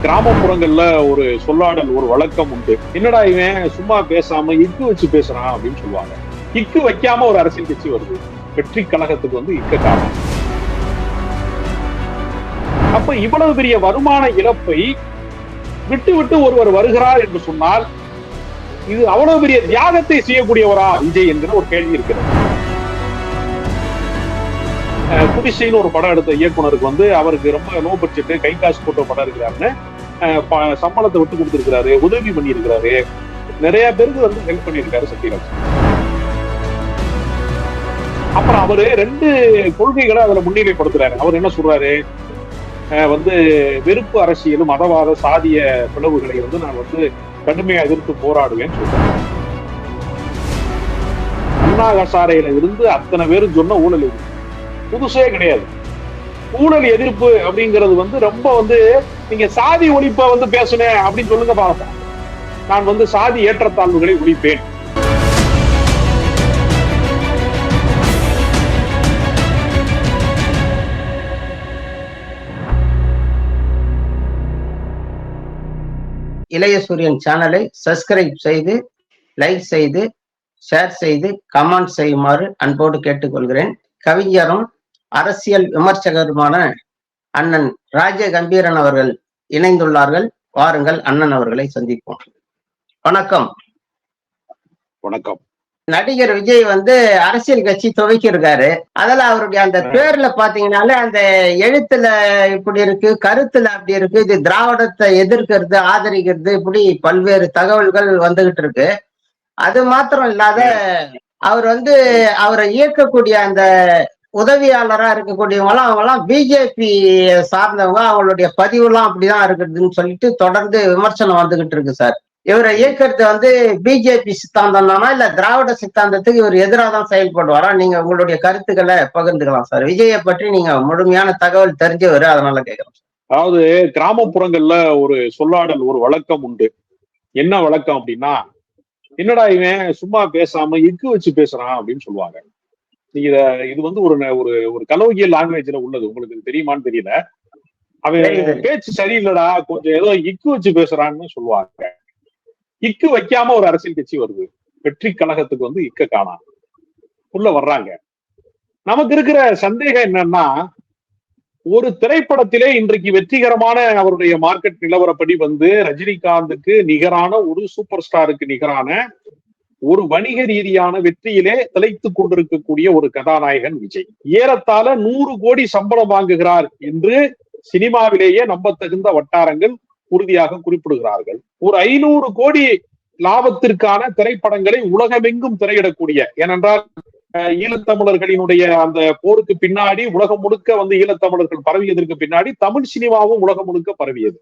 கிராமப்புறங்கள்ல ஒரு சொல்லாடல் ஒரு வழக்கம் உண்டு. என்னடா இவன் சும்மா பேசாம இக்கு வச்சு பேசுறான் அப்படின்னு சொல்லுவாங்க. இக்கு வைக்காம ஒரு அரசியல் கட்சி வருது. வெற்றி கழகத்துக்கு வந்து இக்க காரணம். அப்ப இவ்வளவு பெரிய வருமான இழப்பை விட்டு விட்டு ஒருவர் வருகிறார் என்று சொன்னால் இது அவ்வளவு பெரிய தியாகத்தை செய்யக்கூடியவரா விஜய் என்கிற ஒரு கேள்வி இருக்கிறது. குடிசைன்னு ஒரு படம் எடுத்த இயக்குனருக்கு வந்து அவருக்கு ரொம்ப லோ பட்ஜெட் கை காசு போட்ட படம் இருக்கிறாருன்னு சம்பளத்தை விட்டு கொடுத்திருக்கிறாரு, உதவி பண்ணி இருக்கிறாரு, நிறைய பேருக்கு வந்து ஹெல்ப் பண்ணியிருக்காரு சத்யராஜ். அப்புறம் அவரு 2 கொள்கைகளை அதுல முன்னிலைப்படுத்துறாரு. அவர் என்ன சொல்றாரு, வந்து வெறுப்பு அரசியல், மதவாத, சாதிய பிளவுகளை வந்து நான் வந்து கடுமையா எதிர்த்து போராடுவேன்னு சொல்றேன். அண்ணா ஹசாரேல இருந்து அத்தனை பேரும் சொன்ன ஊழல் எதிர்ப்பு புதுசே கிடையாது. ஊழல் எதிர்ப்பு அப்படிங்கிறது வந்து ரொம்ப வந்து நீங்க சாதி ஒழிப்ப வந்து பேசுனேன் அப்படின்னு சொல்லுங்க பார்ப்போம். நான் வந்து சாதி ஏற்றத்தாழ்வுகளை ஒழிப்பேன். இளைய சூரியன் சேனலை சப்ஸ்கிரைப் செய்து, லைக் செய்து, ஷேர் செய்து, கமெண்ட் செய்யுமாறு அன்போடு கேட்டுக்கொள்கிறேன். கவிஞரும் அரசியல் விமர்சகருமான அண்ணன் ராஜ கம்பீரன் அவர்கள் இணைந்துள்ளார்கள். வாருங்கள் அண்ணன் அவர்களை சந்திப்போம். வணக்கம். வணக்கம். நடிகர் விஜய் வந்து அரசியல் கட்சி துவக்கி இருக்காரு. அதுல அவருடைய அந்த பேர்ல பாத்தீங்கன்னாலே அந்த எழுத்துல இப்படி இருக்கு, கருத்துல அப்படி இருக்கு, இது திராவிடத்தை எதிர்க்கிறது, ஆதரிக்கிறது, இப்படி பல்வேறு தகவல்கள் வந்துகிட்டு இருக்கு. அது மாத்திரம் இல்லாத அவர் வந்து அவரை இயக்கக்கூடிய அந்த உதவியாளரா இருக்கக்கூடியவங்களாம் அவங்கெல்லாம் பிஜேபி சார்ந்தவங்க, அவங்களுடைய பதிவுலாம் அப்படிதான் இருக்குதுன்னு சொல்லிட்டு தொடர்ந்து விமர்சனம் வந்துகிட்டு இருக்கு சார். இவரை இயக்கிறது வந்து பிஜேபி சித்தாந்தம் தானா இல்ல திராவிட சித்தாந்தத்துக்கு இவர் எதிராக தான் செயல்படுவாரா? நீங்க உங்களுடைய கருத்துக்களை பகிர்ந்துக்கலாம் சார். விஜயை பற்றி நீங்க முழுமையான தகவல் தெரிஞ்சவர், அதனால கேட்கிறோம். அதாவது கிராமப்புறங்கள்ல ஒரு சொல்லாடல் ஒரு வழக்கம் உண்டு. என்ன வழக்கம் அப்படின்னா, என்னடா இவன் சும்மா பேசாம இக்கு வச்சு பேசுறான் அப்படின்னு சொல்லுவாங்க. நீங்க இது வந்து ஒரு ஒரு கலோகியல் லாங்குவேஜ்ல உள்ளது, உங்களுக்கு தெரியுமான்னு தெரியல. அவன் பேச்சு சரியில்லடா, கொஞ்சம் ஏதோ இக்கு வச்சு பேசுறான்னு சொல்லுவாங்க. இக்கு வைக்காம ஒரு அரசியல் கட்சி வருது. வெற்றி கழகத்துக்கு வந்து இக்க காணாம் உள்ள வர்றாங்க. நமக்கு இருக்கிற சந்தேகம் என்னன்னா, ஒரு திரைப்படத்திலே இன்றைக்கு வெற்றிகரமான அவருடைய மார்க்கெட் நிலவரப்படி வந்து ரஜினிகாந்துக்கு நிகரான ஒரு சூப்பர் ஸ்டாருக்கு நிகரான ஒரு வணிக ரீதியான வெற்றியிலே திளைத்துக் கொண்டிருக்கக்கூடிய ஒரு கதாநாயகன் விஜய். ஏறத்தாழ 100 கோடி சம்பளம் வாங்குகிறார் என்று சினிமாவிலேயே நம்பத்தகுந்த வட்டாரங்கள் உறுதியாக குறிப்பிடுகிறார்கள். ஒரு 500 கோடி லாபத்திற்கான திரைப்படங்களை உலகமெங்கும் திரையிடக்கூடிய, ஏனென்றால் ஈழத்தமிழர்களினுடைய அந்த போருக்கு பின்னாடி உலகம் முழுக்க வந்து ஈழத்தமிழர்கள் பரவியதற்கு பின்னாடி தமிழ் சினிமாவும் உலகம் முழுக்க பரவியது.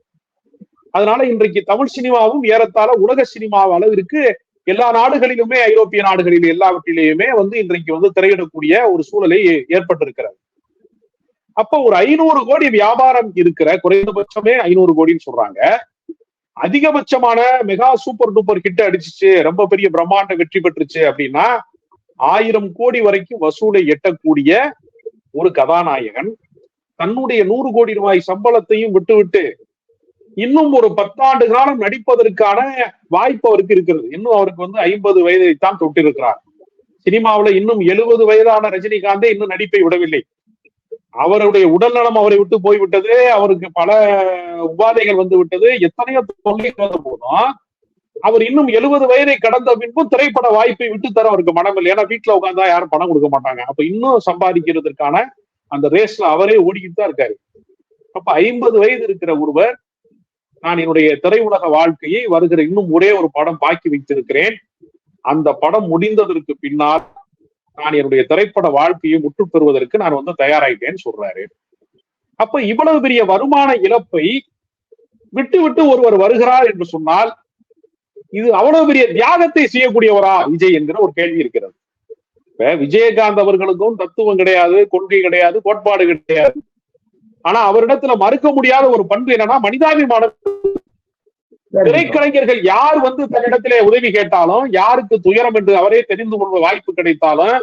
அதனால இன்றைக்கு தமிழ் சினிமாவும் ஏறத்தாழ உலக சினிமா அளவிற்கு எல்லா நாடுகளிலுமே, ஐரோப்பிய நாடுகளில் எல்லாவற்றிலேயுமே வந்து இன்றைக்கு வந்து திரையிடக்கூடிய ஒரு சூழலை ஏற்பட்டிருக்கிறது. அப்ப ஒரு 500 கோடி வியாபாரம் இருக்கிற, குறைந்தபட்சமே 500 கோடின்னு சொல்றாங்க, அதிகபட்சமான மெகா சூப்பர் டூப்பர் ஹிட் அடிச்சுச்சு, ரொம்ப பெரிய பிரம்மாண்ட வெற்றி பெற்றுச்சு அப்படின்னா 1000 கோடி வரைக்கும் வசூலை எட்டக்கூடிய ஒரு கதாநாயகன் தன்னுடைய 100 கோடி ரூபாய் சம்பளத்தையும் விட்டுவிட்டு இன்னும் ஒரு 10 ஆண்டு காலம் நடிப்பதற்கான வாய்ப்பு அவருக்கு இருக்கிறது. இன்னும் அவருக்கு வந்து 50 வயதை தான் தொட்டிருக்கிறார். சினிமாவில இன்னும் 70 வயதான ரஜினிகாந்தே இன்னும் நடிப்பை விடவில்லை. அவருடைய உடல் நலம் அவரை விட்டு போய்விட்டது, அவருக்கு பல உபாதைகள் வந்து விட்டது, எத்தனையோ தொல்லைகள் வந்த போதும் அவர் இன்னும் 70 வயதை கடந்த பின்பும் திரைப்பட வாய்ப்பை விட்டு தர அவருக்கு மனமில்லை. ஏன்னா வீட்டுல உட்கார்ந்தா யாரும் பணம் கொடுக்க மாட்டாங்க. அப்ப இன்னும் சம்பாதிக்கிறதுக்கான அந்த ரேஸ்ல அவரே ஓடிக்கிட்டு தான் இருக்காரு. அப்ப 50 வயது இருக்கிற ஒருவர், நான் என்னுடைய திரையுலக வாழ்க்கையை வருகிற இன்னும் ஒரே ஒரு படம் பாக்கி வைத்திருக்கிறேன், அந்த படம் முடிந்ததற்கு பின்னால் நான் என்னுடைய திரைப்பட வாழ்க்கையை முற்று பெறுவதற்கு நான் வந்து தயாராயிட்டேன்னு சொல்றாரு. அப்ப இவ்வளவு பெரிய வருமான இழப்பை விட்டு விட்டு ஒருவர் வருகிறார் என்று சொன்னால் இது அவ்வளவு பெரிய தியாகத்தை செய்யக்கூடியவரா விஜய் என்கிற ஒரு கேள்வி இருக்கிறது. இப்ப விஜயகாந்த் அவர்களுக்கும் தத்துவம் கிடையாது, கொள்கை கிடையாது, கோட்பாடு கிடையாது. ஆனா அவரிடத்துல மறுக்க முடியாத ஒரு பண்பு என்னன்னா மனிதாபிமானம். திரைக்கலைஞர்கள் யார் வந்து தன்னிடத்திலே உதவி கேட்டாலும், யாருக்கு துயரம் என்று அவரே தெரிந்து கொள்ள வாய்ப்பு கிடைத்தாலும்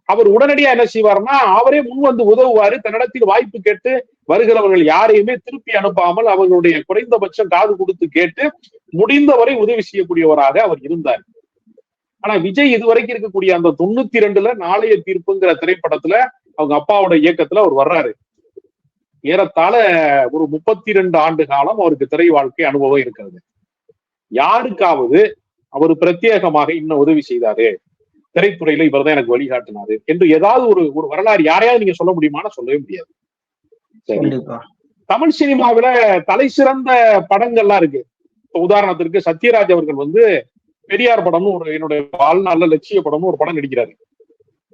அவர் உடனடியா என்ன செய்வார்னா அவரே முன் வந்து உதவுவாரு. தன்னிடத்தில் வாய்ப்பு கேட்டு வருகிறவர்கள் யாரையுமே திருப்பி அனுப்பாமல் அவர்களுடைய குறைந்தபட்சம் காது கொடுத்து கேட்டு முடிந்தவரை உதவி செய்யக்கூடியவராக அவர் இருந்தார். ஆனா விஜய் இதுவரைக்கும் இருக்கக்கூடிய அந்த 92ல நாளைய தீர்ப்புங்கிற திரைப்படத்துல அவங்க அப்பாவோட இயக்கத்துல அவர் வர்றாரு. ஏறத்தாழ ஒரு 32 ஆண்டு காலம் அவருக்கு திரை வாழ்க்கை அனுபவம் இருக்கிறது. யாருக்காவது அவர் பிரத்யேகமாக இன்னும் உதவி செய்தாரு, திரைத்துறையில இவர்தான் எனக்கு வழிகாட்டினாரு என்று ஏதாவது ஒரு வரலாறு யாரையாவது நீங்க சொல்ல முடியுமான்னு சொல்லவே முடியாது. சரி, தமிழ் சினிமாவில தலை சிறந்த படங்கள்லாம் இருக்கு. இப்ப உதாரணத்திற்கு சத்யராஜ் அவர்கள் வந்து பெரியார் படம்னு ஒரு என்னுடைய வாழ்நாள்ல லட்சிய படம்னு ஒரு படம் நடிக்கிறாரு.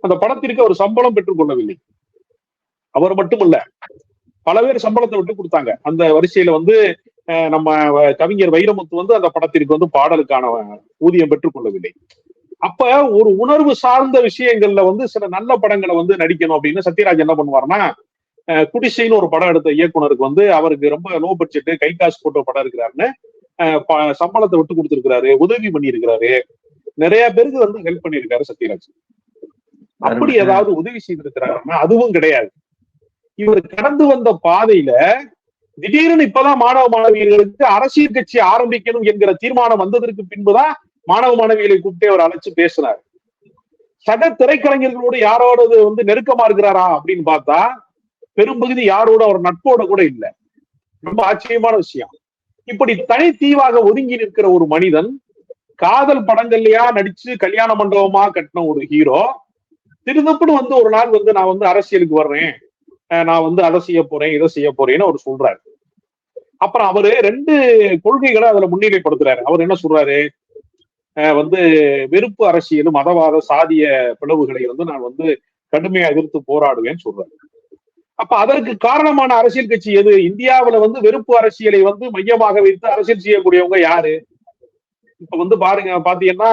அந்த படத்திற்கு அவர் சம்பளம் பெற்றுக் கொள்ளவில்லை. அவர் மட்டுமல்ல, பல பேர் சம்பளத்தை விட்டு கொடுத்தாங்க. அந்த வரிசையில வந்து நம்ம கவிஞர் வைரமுத்து வந்து அந்த படத்திற்கு வந்து பாடலுக்கான ஊதியம் பெற்றுக் கொள்ளவில்லை. அப்ப ஒரு உணர்வு சார்ந்த விஷயங்கள்ல வந்து சில நல்ல படங்களை வந்து நடிக்கணும் அப்படின்னு சத்யராஜ் என்ன பண்ணுவாருன்னா, குடிசைன்னு ஒரு படம் எடுத்த இயக்குனருக்கு வந்து அவருக்கு ரொம்ப லோ பட்ஜெட் கை காசு போட்ட படம் இருக்கிறாருன்னு சம்பளத்தை விட்டு கொடுத்திருக்கிறாரு, உதவி பண்ணி இருக்கிறாரு, நிறைய பேருக்கு வந்து ஹெல்ப் பண்ணியிருக்காரு சத்யராஜ். அப்படி ஏதாவது உதவி செய்திருக்கிறாருன்னா அதுவும் கிடையாது. இவர் கடந்து வந்த பாதையில திடீர்னு இப்பதான் மாணவ மாணவியர்களுக்கு அரசியல் கட்சி ஆரம்பிக்கணும் என்கிற தீர்மானம் வந்ததற்கு பின்புதான் மாணவ மாணவிகளை கூப்பிட்டு அவர் அழைச்சு பேசினார். சக திரைக்கலைஞர்களோடு யாரோட வந்து நெருக்கமா இருக்கிறாரா அப்படின்னு பார்த்தா பெரும்பகுதி யாரோட அவர் நட்போட கூட இல்லை. ரொம்ப ஆச்சரியமான விஷயம். இப்படி தனித்தீவாக ஒதுங்கி நிற்கிற ஒரு மனிதன் காதல் படங்கள்லயா நடிச்சு கல்யாண மண்டபமா கட்டின ஒரு ஹீரோ திருந்தப்புன்னு வந்து ஒரு நாள் வந்து நான் வந்து அரசியலுக்கு வர்றேன், நான் வந்து அதை செய்ய போறேன் இதை செய்ய போறேன்னு அவர் சொல்றாரு. அப்புறம் அவரு 2 கொள்கைகளை அதுல முன்னிலைப்படுத்துறாரு. அவர் என்ன சொல்றாரு, வந்து வெறுப்பு அரசியலும் மதவாத சாதிய பிளவுகளை வந்து நான் வந்து கடுமையா எதிர்த்து போராடுவேன்னு சொல்றாரு. அப்ப அதற்கு காரணமான அரசியல் கட்சி எது? இந்தியாவுல வந்து வெறுப்பு அரசியலை வந்து மையமாக வைத்து அரசியல் செய்யக்கூடியவங்க யாரு? இப்ப வந்து பாத்தீங்கன்னா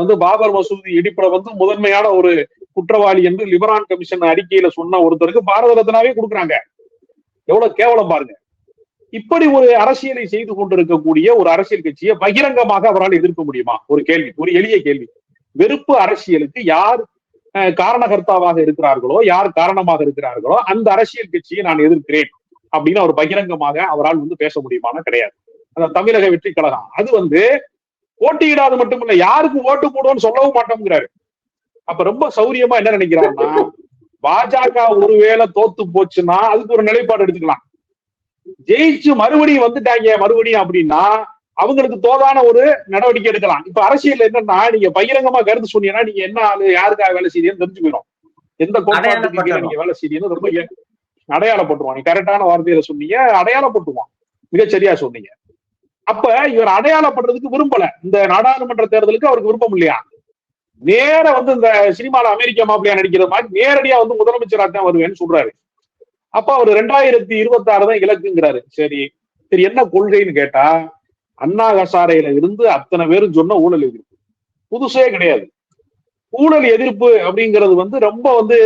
வந்து பாபர் மசூதி இடிப்புல வந்து முதன்மையான ஒரு குற்றவாளி என்று லிபரான் கமிஷன் அறிக்கையில சொன்ன ஒருத்தருக்கு பாரத ரத்னாவே கொடுக்குறாங்க. எவ்வளவு கேவலம் பாருங்க. இப்படி ஒரு அரசியலை செய்து கொண்டிருக்கக்கூடிய ஒரு அரசியல் கட்சியை பகிரங்கமாக அவரால் எதிர்க்க முடியுமா? ஒரு கேள்வி, ஒரு எளிய கேள்வி. வெறுப்பு அரசியலுக்கு யார் காரணகர்த்தாவாக இருக்கிறார்களோ, யார் காரணமாக இருக்கிறார்களோ அந்த அரசியல் கட்சியை நான் எதிர்க்கிறேன் அப்படின்னு அவர் பகிரங்கமாக அவரால் வந்து பேச முடியுமானா கிடையாது. அந்த தமிழக வெற்றி கழகம் அது வந்து போட்டியிடாது மட்டுமில்ல, யாருக்கு ஓட்டு போடுவோம்னு சொல்லவும் மாட்டோம்ங்கிறாரு. அப்ப ரொம்ப சௌரியமா என்ன நினைக்கிறாருன்னா, பாஜக ஒருவேளை தோத்து போச்சுன்னா அதுக்கு ஒரு நிலைப்பாடு எடுத்துக்கலாம். ஜெயிச்சு மறுபடியும் வந்துட்டாங்க மறுபடியும் அப்படின்னா அவங்களுக்கு தோதான ஒரு நடவடிக்கை எடுக்கலாம். இப்ப அரசியல் என்னன்னா, நீங்க பகிரங்கமா கருத்து சொன்னீங்கன்னா நீங்க என்ன ஆளு, யாருக்காக வேலை செய்யணும்னு தெரிஞ்சு போயிடும். எந்த கோட்பாட்டுக்கு நீங்க வேலை செய்யணும் ரொம்ப அடையாளப்பட்டுருவான். நீ கரெக்டான வார்த்தையில சொன்னீங்க, அடையாளப்பட்டுவான். மிகச்சரியா சொன்னீங்க. அப்ப இவர் அடையாளப்படுறதுக்கு விரும்பல. இந்த நாடாளுமன்ற தேர்தலுக்கு அவருக்கு விருப்பம் இல்லையா? நேர வந்து இந்த சினிமால அமெரிக்கா மாப்பிள்ளையா நடிக்கிற மாதிரி நேரடியா வந்து முதலமைச்சராக தான் வருவேன்னு சொல்றாரு. அப்ப அவர் 2026 தான் இலக்குங்கிறாரு. சரி சரி, என்ன கொள்கைன்னு கேட்டா, அண்ணா ஹசாரையில இருந்து அத்தனை பேரும் சொன்ன ஊழல் எதிர்ப்பு புதுசே கிடையாது. ஊழல் எதிர்ப்பு அப்படிங்கிறது வந்து ரொம்ப வந்து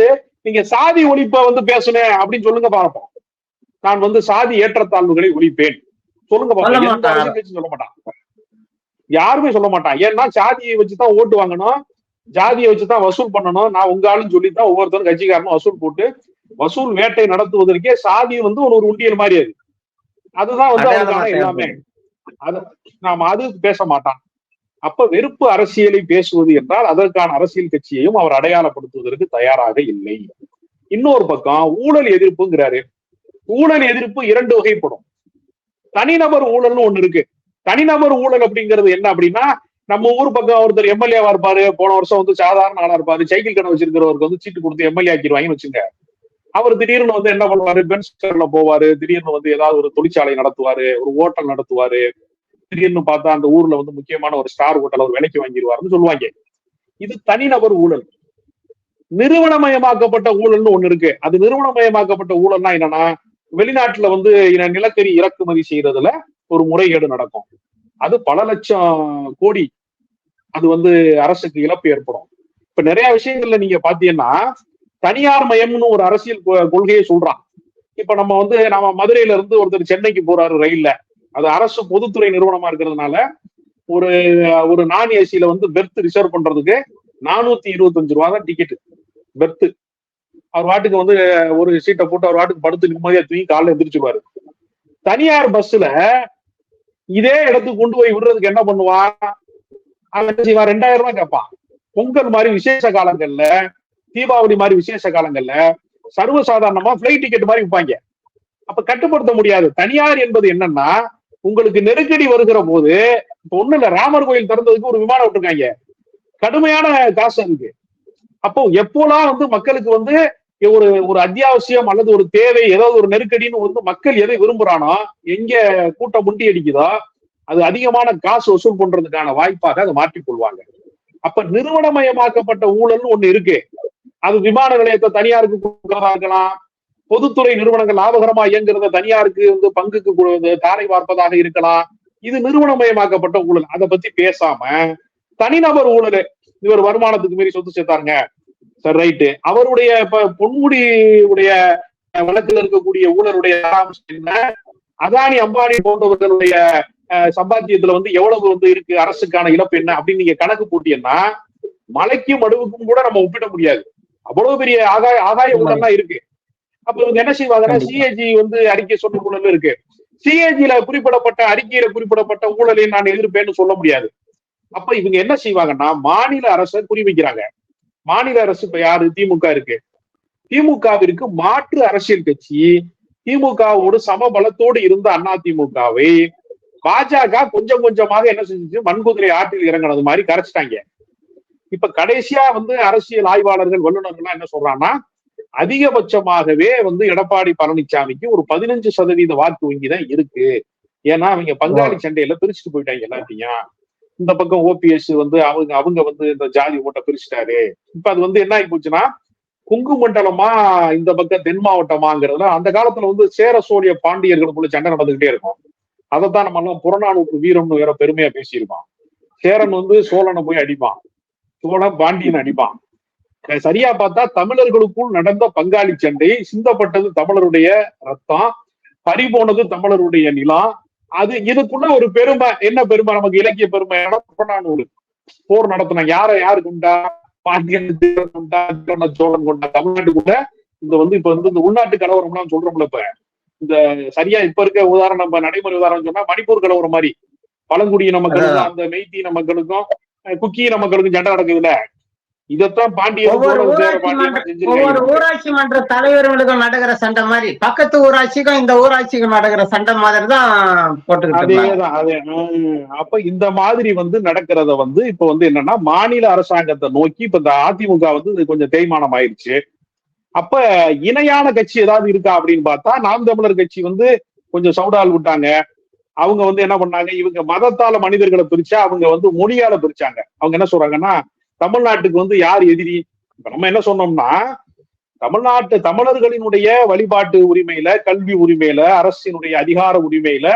நீங்க சாதி ஒழிப்ப வந்து பேசுனேன் அப்படின்னு சொல்லுங்க பார்ப்போம். நான் வந்து சாதி ஏற்றத்தாழ்வுகளை ஒழிப்பேன் சொல்லுங்க பார்ப்போம். எந்த அரசியல் கட்சி சொல்ல மாட்டான், யாருமே சொல்ல மாட்டான். ஏன்னா சாதியை வச்சுதான் ஓட்டு வாங்கணும், ஜாதியை வச்சுதான் வசூல் பண்ணணும், நான் உங்க ஆளுன்னு சொல்லித்தான் ஒவ்வொருத்தரும் கட்சிக்காரனும் வசூல் போட்டு வசூல் வேட்டை நடத்துவதற்கே சாதி வந்து ஒரு உண்டியல் மாதிரி அது. அதுதான் வந்து அவருக்கான எல்லாமே. அது பேச மாட்டான். அப்ப வெறுப்பு அரசியலை பேசுவது என்றால் அதற்கான அரசியல் கட்சியையும் அவர் அடையாளப்படுத்துவதற்கு தயாராக இல்லை. இன்னொரு பக்கம் ஊழல் எதிர்ப்புங்கிறாரு. ஊழல் எதிர்ப்பு 2 வகைப்படும். தனிநபர் ஊழல்னு ஒண்ணு இருக்கு. தனிநபர் ஊழல் அப்படிங்கிறது என்ன அப்படின்னா, நம்ம ஊர் பக்கம் ஒருத்தர் எம்எல்ஏவா இருப்பாரு, போன வருஷம் வந்து சாதாரண ஆளா இருப்பாரு, சைக்கிள் கடை வச்சிருக்கிறவருக்கு வந்து சீட்டு கொடுத்து எம்எல்ஏ ஆக்கிடுவாங்கன்னு வச்சுங்க. அவர் திடீர்னு வந்து என்ன பண்ணுவாரு, பென்ஸ் கார்ல போவாரு, திடீர்னு வந்து ஏதாவது ஒரு தொழிற்சாலை நடத்துவாரு, ஒரு ஹோட்டல் நடத்துவாரு, திடீர்னு பார்த்தா அந்த ஊர்ல வந்து முக்கியமான ஒரு ஸ்டார் ஹோட்டல் ஒரு விலைக்கு வாங்கிடுவாருன்னு சொல்லுவாங்க. இது தனிநபர் ஊழல். நிறுவனமயமாக்கப்பட்ட ஊழல்னு ஒண்ணு இருக்கு. அது நிறுவனமயமாக்கப்பட்ட ஊழல்னா என்னன்னா, வெளிநாட்டுல வந்து நிலக்கரி இறக்குமதி செய்யறதுல ஒரு முறைகேடு நடக்கும். அது பல லட்சம் கோடி அது வந்து அரசுக்கு இழப்பு ஏற்படும். இப்ப நிறைய விஷயங்கள்ல நீங்க பாத்தீங்கன்னா தனியார் மயம்னு ஒரு அரசியல் கொள்கையை சொல்றான். இப்ப நம்ம மதுரையில இருந்து ஒருத்தர் சென்னைக்கு போறாரு ரயில்ல, அது அரசு பொதுத்துறை நிறுவனமா இருக்கிறதுனால ஒரு நான் ஏசியில வந்து பெர்த் ரிசர்வ் பண்றதுக்கு 425 ரூபா தான் டிக்கெட் பெர்த். அவர் வாட்டுக்கு வந்து ஒரு சீட்டை போட்டு அவர் வாட்டுக்கு படுத்து நிம்மதியா தூங்கி காலைல எந்திரிச்சுவாரு. தனியார் பஸ்ல இதே இடத்துக்கு கொண்டு போய் விடுறதுக்கு என்ன பண்ணுவான், அவன் என்ன செய்வான், 2000 ரூபாய் கேட்பான். பொங்கல் மாதிரி விசேஷ காலங்கள்ல, தீபாவளி மாதிரி விசேஷ காலங்கள்ல சர்வசாதாரணமா பிளைட் டிக்கெட் மாதிரி விற்பாங்க. அப்ப கட்டுப்படுத்த முடியாது. தனியார் என்பது என்னன்னா, உங்களுக்கு நெருக்கடி வருகிற போது, இப்ப ஒண்ணு இல்ல, ராமர் கோயில் திறந்ததுக்கு ஒரு விமானம் விட்டுருக்காங்க, கடுமையான காசு இருக்கு. அப்போ எப்போலாம் வந்து மக்களுக்கு வந்து ஒரு ஒரு அத்தியாவசியம் அல்லது ஒரு தேவை, ஏதாவது ஒரு நெருக்கடின்னு வந்து மக்கள் எதை விரும்புறானோ, எங்க கூட்டம் முண்டி அடிக்குதோ அது அதிகமான காசு வசூல் பண்றதுக்கான வாய்ப்பாக அதை மாற்றிக் கொள்வாங்க. அப்ப நிறுவனமயமாக்கப்பட்ட ஊழல்னு ஒண்ணு இருக்கு. அது விமான நிலையத்தை தனியாருக்கு கொடுக்கறதா இருக்கலாம், பொதுத்துறை நிறுவனங்கள் லாபகரமா இயங்குறத தனியாருக்கு வந்து பங்குக்கு தாரை பார்ப்பதாக இருக்கலாம். இது நிறுவனமயமாக்கப்பட்ட ஊழல். அதை பத்தி பேசாம தனிநபர் ஊழல், இவர் வருமானத்துக்கு மீறி சொத்து சேர்த்தாருங்க, சரி ரைட்டு, அவருடைய இப்ப பொன்முடி உடைய வழக்கில் இருக்கக்கூடிய ஊழலுடைய என்ன, அதானி அம்பானி போன்றவர்களுடைய சம்பாத்தியத்துல வந்து எவ்வளவு வந்து இருக்கு, அரசுக்கான இழப்பு என்ன அப்படின்னு நீங்க கணக்கு போட்டீங்கன்னா மலைக்கும் மடுவுக்கும் கூட நம்ம ஒப்பிட முடியாது. அவ்வளவு பெரிய ஆகாய ஊழல்லாம் இருக்கு. அப்ப இவங்க என்ன செய்வாங்கன்னா, சிஏஜி வந்து அறிக்கை சொன்ன ஊழல் இருக்கு, சிஏஜில குறிப்பிடப்பட்ட அறிக்கையில குறிப்பிடப்பட்ட ஊழலை நான் எதிர்ப்பேன்னு சொல்ல முடியாது. அப்ப இவங்க என்ன செய்வாங்கன்னா, மாநில அரசை குறிவைக்கிறாங்க. மாநில அரசு இப்ப யாரு, திமுக இருக்கு, திமுகவிற்கு மாற்று அரசியல் கட்சி திமுகவோடு சமபலத்தோடு இருந்த அதிமுகவை பாஜக கொஞ்சம் கொஞ்சமாக என்ன செஞ்சு மண்குதிரை ஆற்றில் இறங்கினது மாதிரி கரைச்சிட்டாங்க. இப்ப கடைசியா வந்து அரசியல் ஆய்வாளர்கள் வல்லுநர்கள் என்ன சொல்றாங்கன்னா, அதிகபட்சமாகவே வந்து எடப்பாடி பழனிசாமிக்கு ஒரு 15% வாக்கு வங்கிதான் இருக்கு. ஏன்னா அவங்க பங்காளி சண்டையில பிரிச்சுட்டு போயிட்டாங்க எல்லாத்தையும். இந்த பக்கம் ஓபிஎஸ் வந்து அவங்க வந்து இந்த ஜாதி ஓட்டை பிரிச்சுட்டாரு. இப்ப அது வந்து என்ன ஆகி போச்சுன்னா, கொங்கு மண்டலமா இந்த பக்கம் தென் மாவட்டமாங்கிறதுல அந்த காலத்துல வந்து சேர சோழிய பாண்டியர்களுக்குள்ள சண்டை நடந்துகிட்டே இருக்கும். அதைத்தான் நம்ம எல்லாம் புறநானூற்று வீரம்னு வேற பெருமையா பேசியிருக்கோம். சேரன் வந்து சோழனை போய் அடிப்பான், சோழன் பாண்டியன் அடிப்பான். சரியா பார்த்தா தமிழர்களுக்குள் நடந்த பங்காளி சண்டை, சிந்தப்பட்டது தமிழருடைய ரத்தம், பறிபோனது தமிழருடைய நிலம். அது இதுக்குள்ள ஒரு பெருமை, என்ன பெருமை, நமக்கு இலக்கிய பெருமை, புறநானூறு. போர் நடத்தின யாரு கொண்டா, பாண்டியன் கொண்டா, சோழன் கொண்டா. தமிழ்நாட்டுக்குள்ள இந்த வந்து இப்ப வந்து இந்த உள்நாட்டு கலவரம்லாம் சொல்றோம்ல, இப்ப இந்த சரியா இப்ப இருக்க உதாரணம், நம்ம நடைமுறை உதாரணம் சொன்னா மணிப்பூர் கலவரம் மாதிரி பழங்குடியின மக்களுக்கும் அந்த மெய்தீன மக்களுக்கும் குக்கியின மக்களுக்கும் சண்டை நடக்குதுல்ல. இதத்தான் ஒவ்வொரு ஊராட்சி மன்ற தலைவர்களுக்கும் நடக்கிற சண்டை மாதிரி, பக்கத்து ஊராட்சிக்கும் இந்த ஊராட்சிக்கும் நடக்கிற சண்டை மாதிரி தான் போட்டுக்கிட்டு. அதேதான் அதே. அப்ப இந்த மாதிரி வந்து நடக்கிறத வந்து இப்ப வந்து என்னன்னா, மாநில அரசாங்கத்தை நோக்கி இப்ப இந்த அதிமுக வந்து கொஞ்சம் தேய்மானம் ஆயிடுச்சு. அப்ப இணையான கட்சி ஏதாவது இருக்கா அப்படின்னு பார்த்தா, நாம் தமிழர் கட்சி வந்து கொஞ்சம் சவுடால் விட்டாங்க. அவங்க வந்து என்ன பண்ணாங்க, இவங்க மதத்தால மனிதர்களை பிரிச்சா, அவங்க வந்து மொழியால பிரிச்சாங்க. அவங்க என்ன சொல்றாங்கன்னா, தமிழ்நாட்டுக்கு வந்து யார் எதிரி. இப்ப நம்ம என்ன சொன்னோம்னா, தமிழர்களினுடைய வழிபாட்டு உரிமையில, கல்வி உரிமையில, அரசினுடைய அதிகார உரிமையில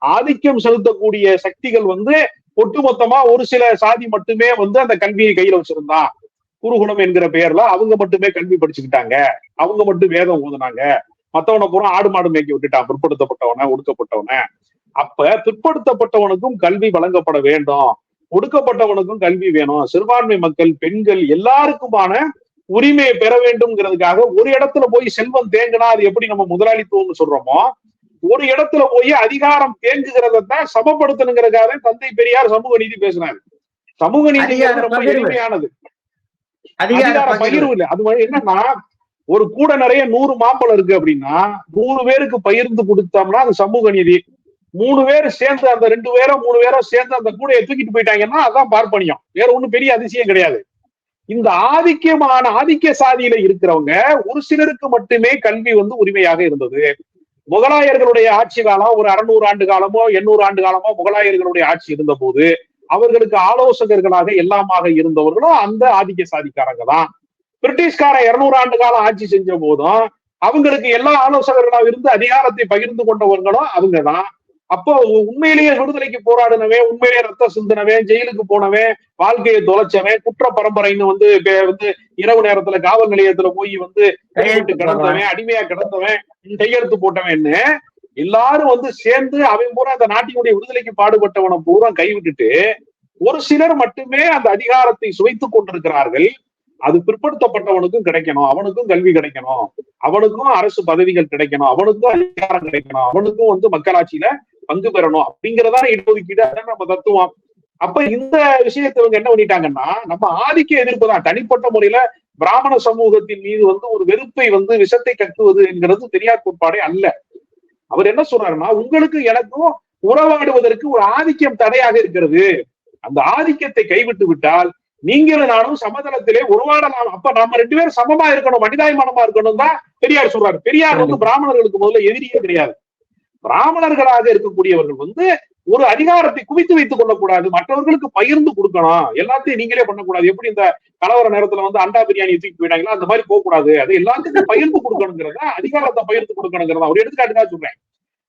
ஆதிக்கம் செலுத்தக்கூடிய சக்திகள் வந்து ஒட்டுமொத்தமா ஒரு சில சாதி மட்டுமே வந்து அந்த கல்வியை கையில வச்சிருந்தான். குருகுலம் என்கிற பெயர்ல அவங்க மட்டுமே கல்வி படிச்சுக்கிட்டாங்க, அவங்க மட்டும் வேதம் ஓதுனாங்க, மத்தவனை பூரா ஆடு மாடு மேய்க்க விட்டுட்டான், பிற்படுத்தப்பட்டவன, ஒடுக்கப்பட்டவன. அப்ப பிற்படுத்தப்பட்டவனுக்கும் கல்வி வழங்கப்பட வேண்டும், ஒடுக்கப்பட்டவனுக்கும் கல்வி வேணும், சிறுபான்மை மக்கள், பெண்கள் எல்லாருக்குமான உரிமையை பெற வேண்டும்ங்கிறதுக்காக ஒரு இடத்துல போய் செல்வம் தேங்கினா அது எப்படி நம்ம முதலாளித்துவம்னு சொல்றோமோ, ஒரு இடத்துல போய் அதிகாரம் தேங்குகிறதான் சமப்படுத்தணுங்கிறதுக்காக தந்தை பெரியார் சமூக நீதி பேசுறாரு. சமூக நீதி ரொம்ப எளிமையானது, அதிகார பகிர்வு இல்லை. அது என்னன்னா, ஒரு கூட நிறைய 100 மாம்பழம் இருக்கு அப்படின்னா 100 பேருக்கு பகிர்ந்து கொடுத்தோம்னா அது சமூக நீதி. 3 பேர் சேர்ந்து, அந்த 2 பேரோ 3 பேரோ சேர்ந்து அந்த கூடையை தூக்கிட்டு போயிட்டாங்கன்னா அதான் பார்ப்பனியம். வேற ஒண்ணும் பெரிய அதிசயம் கிடையாது. இந்த ஆதிக்க சாதியில இருக்கிறவங்க ஒரு சிலருக்கு மட்டுமே கல்வி வந்து உரிமையாக இருந்தது. முகலாயர்களுடைய ஆட்சி காலம் ஒரு 600 ஆண்டு காலமோ 800 ஆண்டு காலமோ முகலாயர்களுடைய ஆட்சி இருந்த போது அவர்களுக்கு ஆலோசகர்களாக எல்லாமாக இருந்தவர்களும் அந்த ஆதிக்க சாதிக்காரங்க தான். பிரிட்டிஷ்கார 200 ஆண்டு காலம் ஆட்சி செஞ்ச போதும் அவங்களுக்கு எல்லா ஆலோசகர்களாக இருந்து அதிகாரத்தை பகிர்ந்து கொண்டவர்களும் அவங்கதான். அப்போ உண்மையிலேயே விடுதலைக்கு போராடினவன், உண்மையிலேயே ரத்த சிந்தினவன், ஜெயிலுக்கு போனவன், வாழ்க்கையை தொலைச்சவன், குற்ற பரம்பரைன்னு வந்து இரவு நேரத்துல காவல் நிலையத்துல போய் வந்து கைவிட்டு கிடந்தவன், அடிமையா கிடந்தவன், கையெழுத்து போட்டவன்னு எல்லாரும் வந்து சேர்ந்து அவன் பூரா அந்த நாட்டினுடைய விடுதலைக்கு பாடுபட்டவனை பூரா கைவிட்டுட்டு ஒரு சிலர் மட்டுமே அந்த அதிகாரத்தை சுவைத்துக் கொண்டிருக்கிறார்கள். அது பிற்படுத்தப்பட்டவனுக்கும் கிடைக்கணும், அவனுக்கும் கல்வி கிடைக்கணும், அவனுக்கும் அரசு பதவிகள் கிடைக்கணும், அவனுக்கும் அதிகாரம் கிடைக்கணும், அவனுக்கும் மக்களாட்சியில பங்கு பெறணும் அப்படிங்கிறதா இடஒதுக்கீடு. அதான் நம்ம தத்துவம். அப்ப இந்த விஷயத்தை இவங்க என்ன பண்ணிட்டாங்கன்னா, நம்ம ஆதிக்க எதிர்ப்பு தான். தனிப்பட்ட முறையில பிராமண சமூகத்தின் மீது ஒரு வெறுப்பை விஷத்தை கட்டுவது என்கிறது பெரியார் கோட்பாடே அல்ல. அவர் என்ன சொல்றாருன்னா, உங்களுக்கு எனக்கும் உறவாடுவதற்கு ஒரு ஆதிக்கம் தடையாக இருக்கிறது. அந்த ஆதிக்கத்தை கைவிட்டு விட்டால் நீங்களும் நானும் சமதளத்திலே உருவாடலாம். அப்ப நம்ம 2 பேரும் சமமா இருக்கணும், மனிதாயமானமா இருக்கணும் தான் பெரியார் சொல்றாரு. பெரியார் பிராமணர்களுக்கு முதல்ல எதிரியே கிடையாது. பிராமணர்களாக இருக்கக்கூடியவர்கள் ஒரு அதிகாரத்தை குவித்து வைத்துக் கொள்ளக்கூடாது, மற்றவர்களுக்கு பகிர்ந்து கொடுக்கணும். எல்லாத்தையும் நீங்களே பண்ணக்கூடாது. எப்படி இந்த கலவர நேரத்துல அண்டா பிரியாணி தூக்கி போயிட்டாங்களா, அந்த மாதிரி போக கூடாது. அது எல்லாத்துக்கும் பகிர்ந்து கொடுக்கணுங்கிறதா, அதிகாரத்தை பகிர்ந்து கொடுக்கணுங்கிறதா ஒரு எடுத்துக்காட்டுக்காக சொல்றேன்.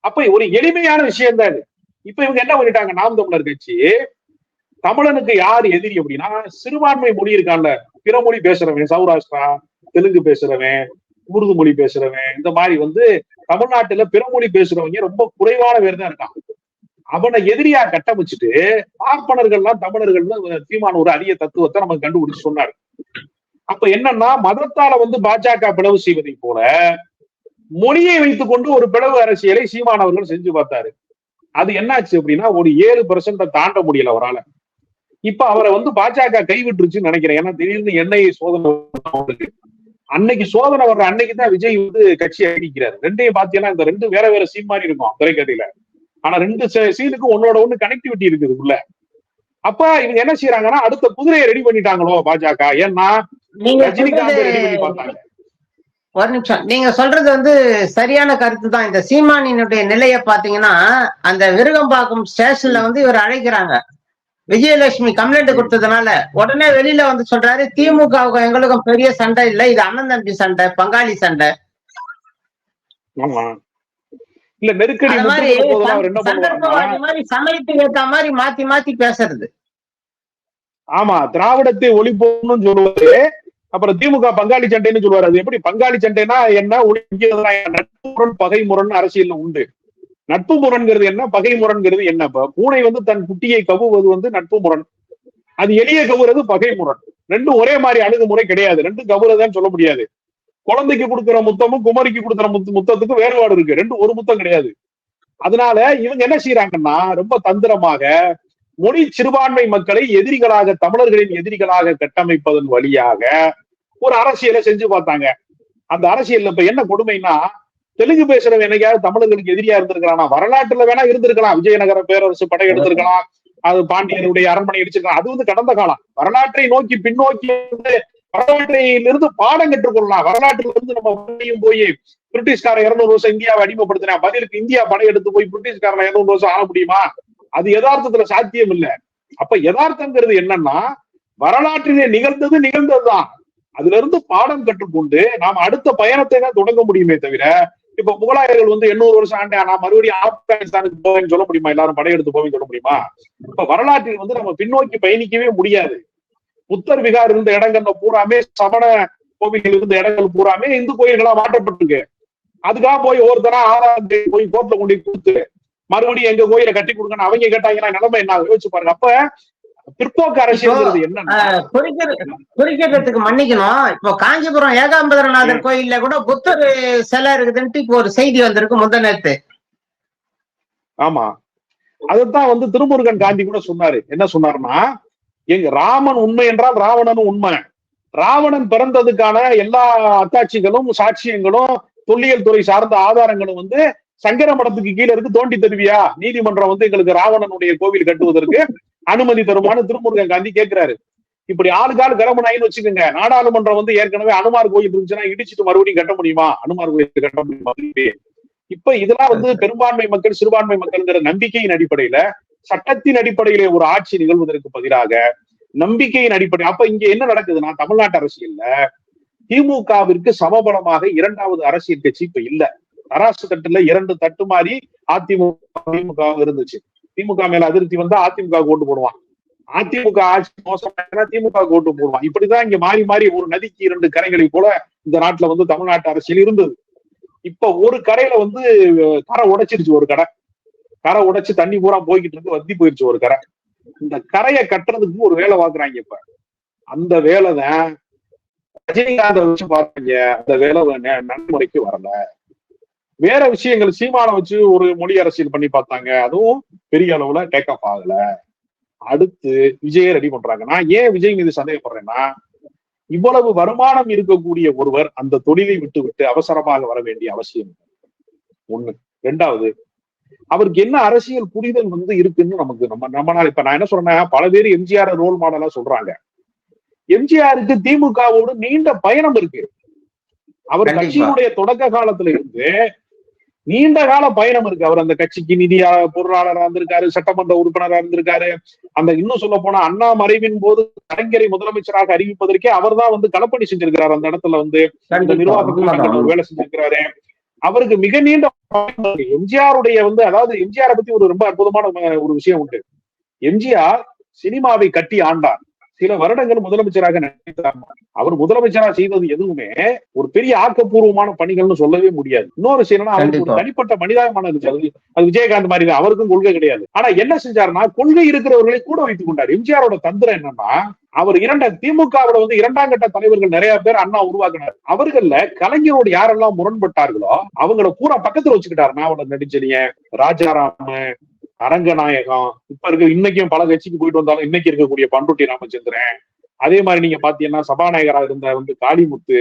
அப்ப ஒரு எளிமையான விஷயம் தான் இது. இப்ப இவங்க என்ன பண்ணிட்டாங்க, நாம் தமிழர் கட்சி தமிழனுக்கு யார் எதிரி அப்படின்னா, சிறுபான்மை மொழி இருக்கான்ல, பிற மொழி பேசுறவன், சௌராஷ்டிரா தெலுங்கு பேசுறவன், உருது மொழி பேசுறவன், இந்த மாதிரி தமிழ்நாட்டுல பிற மொழி பேசுறவங்க ரொம்ப குறைவான பேர் தான் இருக்கான். அவனை எதிரியா கட்டமைச்சிட்டு பார்ப்பனர்கள்லாம் தமிழர்கள்னு சீமான் ஒரு அரிய தத்துவத்தை நமக்கு கண்டுபிடிச்சு சொன்னாரு. அப்ப என்னன்னா, மதத்தால பாஜக பிளவு செய்வதை போல மொழியை வைத்துக் கொண்டு ஒரு பிளவு அரசியலை சீமான் அவர்கள் செஞ்சு பார்த்தாரு. அது என்னாச்சு அப்படின்னா, ஒரு 7% தாண்ட முடியல அவரால. இப்ப அவரை பாஜக கைவிட்டுருச்சுன்னு நினைக்கிறேன். ஏன்னா திடீர்னு எண்ணெய் சோதனை அன்னைக்கு சோதனை வர்ற அன்னைக்கு தான் விஜய் கட்சி அறிவிக்கிறாரு. ரெண்டையும் பாத்தீங்கன்னா இந்த 2 வேற வேற சீன் மாதிரி இருக்கும் திரைக்கதையில. ஆனா 2 சீனுக்கும் ஒன்னோட ஒண்ணு கனெக்டிவிட்டி இருக்குதுக்குள்ள. அப்ப இவங்க என்ன செய்யறாங்கன்னா, அடுத்த குதிரையை ரெடி பண்ணிட்டாங்களோ பாஜக. ஏன்னா ரஜினிகாந்த் ரெடி பண்ணி பார்த்தாங்க. ஒரு நிமிஷம், நீங்க சொல்றது சரியான கருத்து தான். இந்த சீமானினுடைய நிலைய பாத்தீங்கன்னா, அந்த விருகம்பாக்கம் ஸ்டேஷன்ல இவர் அழைக்கிறாங்க. விஜயலட்சுமி கம்ப்ளைண்ட் கொடுத்ததுனால உடனே வெளியில சொல்றாரு, திமுகவுக்கும் எங்களுக்கும் பெரிய சண்டை இல்ல, இது அண்ணன் தம்பி சண்டை, பங்காளி சண்டை. இல்ல நெருக்கடி சமயத்துக்கு ஏத்த மாதிரி மாத்தி மாத்தி பேசுறது. ஆமா, திராவிடத்தை ஒழிப்போம்னு சொல்லுவாரு, அப்புறம் திமுக பங்காளி சண்டைன்னு சொல்லுவாரு. அது எப்படி பங்காளி சண்டைனா என்ன, நட்பு முரண் பகை முரண் அரசியல் உண்டு. நட்பு முரண்கிறது என்ன, பகை முரண்கிறது என்ன? பூனை தன் குட்டியை கவுவது நட்பு முரண், அது எளிய கவுறது பகை முரண். ரெண்டும் ஒரே மாதிரி அணுகுமுறை கிடையாது, ரெண்டும் கவுறதுன்னு சொல்ல முடியாது. குழந்தைக்கு கொடுக்குற முத்தமும் குமரிக்கு கொடுக்குற முத்தத்துக்கும் வேறுபாடு இருக்கு, ரெண்டும் ஒரு முத்தம் கிடையாது. அதனால இவங்க என்ன செய்யறாங்கன்னா, ரொம்ப தந்திரமாக மொழி சிறுபான்மை மக்களை எதிரிகளாக, தமிழர்களின் எதிரிகளாக கட்டமைப்பதன் வழியாக ஒரு அரசியலை செஞ்சு பார்த்தாங்க. அந்த அரசியல் இப்ப என்ன கொடுமைன்னா, தெலுங்கு பேசுறவன் என்னைக்காவது தமிழர்களுக்கு எதிரியா இருந்திருக்கலாம்? வரலாற்றுல வேணா இருந்திருக்கலாம், விஜயநகர பேரரசு படையெடுத்திருக்கலாம், அது பாண்டியனுடைய அரண்மனை அடிச்சிருக்கலாம். அது கடந்த காலம். வரலாற்றை நோக்கி பின்னோக்கி வரலாற்றிலிருந்து பாடம் கற்றுக்கொள்ளலாம். வரலாற்றுல இருந்து நம்ம போய் பிரிட்டிஷ்காரன் 200 வருஷம் இந்தியாவை அடிமைப்படுத்தினா, பதிலுக்கு இந்தியா படையெடுத்து போய் பிரிட்டிஷ்காரன் 200 வருஷம் ஆள முடியுமா? அது யதார்த்தத்துல சாத்தியம் இல்ல. அப்ப யதார்த்தங்கிறது என்னன்னா, வரலாற்றிலே நிகழ்ந்ததுதான். அதுல இருந்து பாடம் கற்றுக்கொண்டு நாம் அடுத்த பயணத்தை தான் தொடங்க முடியுமே தவிர, இப்ப முகலாயர்கள் 800 வருஷம் ஆண்டா, நான் மறுபடியும் ஆப்கானிஸ்தானுக்கு போவேன்னு சொல்ல முடியுமா? எல்லாரும் படையெடுத்து போவேன்னு சொல்ல முடியுமா? இப்ப வரலாற்றில் நம்ம பின்னோக்கி பயணிக்கவே முடியாது. புத்தர் விகார் இருந்த இடங்கள்ல பூராமே, சமண கோவில்கள் இருந்த இடங்கள் பூராமே இந்து கோயில்களா மாற்றப்பட்டிருக்கு. அதுக்காக போய் ஒவ்வொருத்தரா ஆறாம் போய் கோர்ட்ல கொண்டு கொடுத்து மறுபடியும் எங்க கோயிலை கட்டி கொடுக்கணும் அவங்க கேட்டாங்கன்னா நிலைமை என்ன யோசிச்சு பாருங்க. அப்ப பிற்போக்கு அரசியல் என்னன்னா, குறிக்கிறதுக்கு மன்னிக்கணும், இப்போ காஞ்சிபுரம் ஏகாம்பரநாதர் கோயில்ல கூட புத்தர் சிலை இருக்குதுன்ட்டு இப்போ ஒரு செய்தி வந்திருக்கு முந்த நேரத்து. ஆமா, அதுதான் திருமுருகன் காந்தி கூட சொன்னாரு. என்ன சொன்னாருன்னா, எங்க ராமன் உண்மை என்றால் ராவணனும் உண்மை. ராவணன் பிறந்ததுக்கான எல்லா அத்தாட்சிகளும் சாட்சியங்களும் தொல்லியல் துறை சார்ந்த ஆதாரங்களும் சங்கர மடத்துக்கு கீழே இருக்கு, தோண்டி தருவியா? நீதிமன்றம் எங்களுக்கு ராவணனுடைய கோவில் கட்டுவதற்கு அனுமதி தருமானு திருமுருகன் காந்தி கேட்கிறாரு. இப்படி ஆளுக்கால் கரமனாயின்னு வச்சுக்கோங்க. நாடாளுமன்றம் ஏற்கனவே அனுமார் கோயில் இருந்துச்சுன்னா இடிச்சுட்டு மறுபடியும் கட்ட முடியுமா? அனுமார் கோயில் கட்ட முடியுமா? இப்ப இதெல்லாம் பெரும்பான்மை மக்கள் சிறுபான்மை மக்கள்ங்கிற நம்பிக்கையின் அடிப்படையில, சட்டத்தின் அடிப்படையிலே ஒரு ஆட்சி நிகழ்வதற்கு பதிலாக நம்பிக்கையின் அடிப்படை. அப்ப இங்க என்ன நடக்குதுன்னா, தமிழ்நாட்டு அரசியல்ல திமுகவிற்கு சமபலமாக 2வது அரசியல் கட்சி இப்ப இல்ல. தராசு தட்டுல 2 தட்டு மாறி அதிமுக இருந்துச்சு. திமுக மேல அதிருப்தி வந்தா அதிமுக ஓட்டு போடுவான், அதிமுக ஆட்சி மோசமான திமுக ஓட்டு போடுவான். இப்படிதான் இங்க மாறி மாறி ஒரு நதிக்கு 2 கரைகளை போல இந்த நாட்டுல தமிழ்நாட்டு அரசியல் இருந்தது. இப்ப ஒரு கரையில கரை உடைச்சிருச்சு, ஒரு கரை உடைச்சு தண்ணி பூரா போய்கிட்டு இருக்கு, வத்தி போயிருச்சு ஒரு கரை. இந்த கரையை கட்டுறதுக்கு ஒரு வேலை பாக்குறாங்க. இப்ப அந்த வேலைதான் ரஜினிகாந்தை வச்சு பாருங்க, அந்த வேலை நடைமுறைக்கு வரல. வேற விஷயங்கள் சீமானை வச்சு ஒரு மொழி அரசியல் பண்ணி பார்த்தாங்க, அதுவும் பெரிய அளவுல டேக் ஆஃப் ஆகல. அடுத்து விஜயை ரெடி பண்றாங்க. நான் ஏன் விஜய் மீது சந்தேகப்படுறேன்னா, இவ்வளவு வருமானம் இருக்கக்கூடிய ஒருவர் அந்த தொழிலை விட்டு விட்டு அவசரமாக வர வேண்டிய அவசியம் ஒண்ணு. ரெண்டாவது, அவருக்கு என்ன அரசியல் புரிதல் இருக்குன்னு நமக்கு நம்மளால இப்ப நான் என்ன சொல்றேன், பல பேர் எம்ஜிஆர் ரோல் மாடலா சொல்றாங்க. எம்ஜிஆருக்கு திமுகவோடு நீண்ட பயணம் இருக்கு. அவர் கட்சியினுடைய தொடக்க காலத்துல இருந்து நீண்ட கால பயணம் இருக்கு. அவர் அந்த கட்சிக்கு நிதியா பொருளாளராக இருந்திருக்காரு, சட்டமன்ற உறுப்பினராக இருந்திருக்காரு. அந்த இன்னும் சொல்ல போனா அண்ணா மறைவின் போது கலைஞரை முதலமைச்சராக அறிவிப்பதற்கே அவர் தான் களப்பணி செஞ்சிருக்கிறார். அந்த இடத்துல அந்த நிர்வாக வேலை செஞ்சிருக்கிறாரு. அவருக்கு மிக நீண்ட எம்ஜிஆருடைய அதாவது எம்ஜிஆரை பத்தி ஒரு ரொம்ப அற்புதமான ஒரு விஷயம் உண்டு. எம்ஜிஆர் சினிமாவை கட்டி ஆண்டார். சில வருடங்கள் முதலமைச்சராக நினைத்தார். அவர் முதலமைச்சராக செய்தது எதுவுமே ஒரு பெரிய ஆக்கப்பூர்வமான பணிகள்னு சொல்லவே முடியாது. இன்னொரு விஷயம், அவருக்கு ஒரு தனிப்பட்ட மனிதாபிமானம் இருந்துச்சு. அது விஜயகாந்த் மாதிரி தான், அவருக்கும் கொள்கை கிடையாது. ஆனா என்ன செஞ்சாருன்னா, கொள்கை இருக்கிறவர்களை கூட வைத்துக் கொண்டார். எம்ஜிஆரோட தந்திரம் என்னன்னா, அவர் திமுகவோட இரண்டாம் கட்ட தலைவர்கள் நிறைய பேர் அண்ணா உருவாக்கினார். அவர்கள்ல கலைஞரோடு யாரெல்லாம் முரண்பட்டார்களோ அவங்கள பூரா பக்கத்துல வச்சுக்கிட்டாரு. நான் நடிச்சனிய ராஜாராம, அரங்கநாயகம், இப்ப இன்னைக்கும் பல கட்சிக்கு போயிட்டு வந்தாலும் இன்னைக்கு இருக்கக்கூடிய பண்ருட்டி ராமச்சந்திரன், அதே மாதிரி நீங்க பாத்தீங்கன்னா சபாநாயகராக இருந்த காளிமுத்து,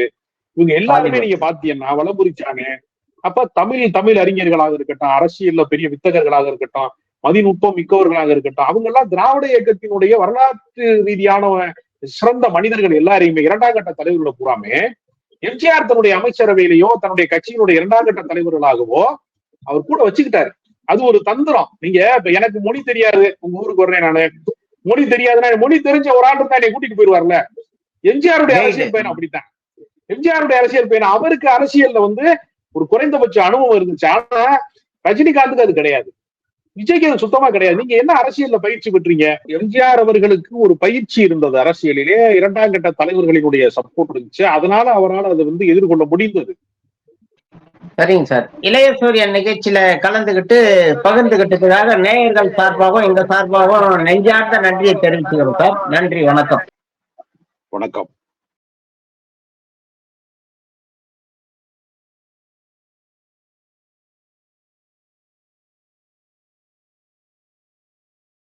இவங்க எல்லாருமே நீங்க பாத்தீங்கன்னா வளம்புரிச்சாங்க. அப்ப தமிழ் அறிஞர்களாக இருக்கட்டும், அரசியல்ல பெரிய வித்தகர்களாக இருக்கட்டும், மதிநுட்பம் மிக்கவர்களாக இருக்கட்டும், அவங்க எல்லாம் திராவிட இயக்கத்தினுடைய வரலாற்று ரீதியான சிறந்த மனிதர்கள் எல்லாரையுமே இரண்டாம் கட்ட தலைவர்களை பூராமே எம்ஜிஆர் தன்னுடைய அமைச்சரவையிலேயோ தன்னுடைய கட்சியினுடைய இரண்டாம் கட்ட தலைவர்களாகவோ அவர் கூட வச்சுக்கிட்டாரு. அது ஒரு தந்திரம். நீங்க இப்ப எனக்கு மொழி தெரியாது, உங்க ஊருக்கு வர்றேன் நானு, மொழி தெரியாதுன்னா மொழி தெரிஞ்ச ஒரு ஆண்டு தான் என்னை கூட்டிட்டு போயிருவார்ல. எம்ஜிஆருடைய அரசியல் பயணம் அப்படித்தான். எம்ஜிஆருடைய அரசியல் பயணம், அவருக்கு அரசியல்ல ஒரு குறைந்தபட்ச அனுபவம் இருந்துச்சு. ஆனா ரஜினிகாந்துக்கு அது கிடையாது, விஜய்க்கு அது சுத்தமா கிடையாது. நீங்க என்ன அரசியல்ல பயிற்சி பெற்றீங்க? எம்ஜிஆர் அவர்களுக்கு ஒரு பயிற்சி இருந்தது அரசியலிலே, இரண்டாம் கட்ட தலைவர்களினுடைய சப்போர்ட் இருந்துச்சு. அதனால அவரால் அதை எதிர்கொள்ள முடிந்தது. சரிங்க சார். இளைய சூரியன் நிகழ்ச்சியில கலந்துகிட்டு பகிர்ந்துகிட்டதுக்காக நேயர்கள் சார்பாகவும் எங்க சார்பாகவும் நெஞ்சார்ந்த நன்றியை தெரிவிச்சுக்கிறோம் சார். நன்றி, வணக்கம். வணக்கம்.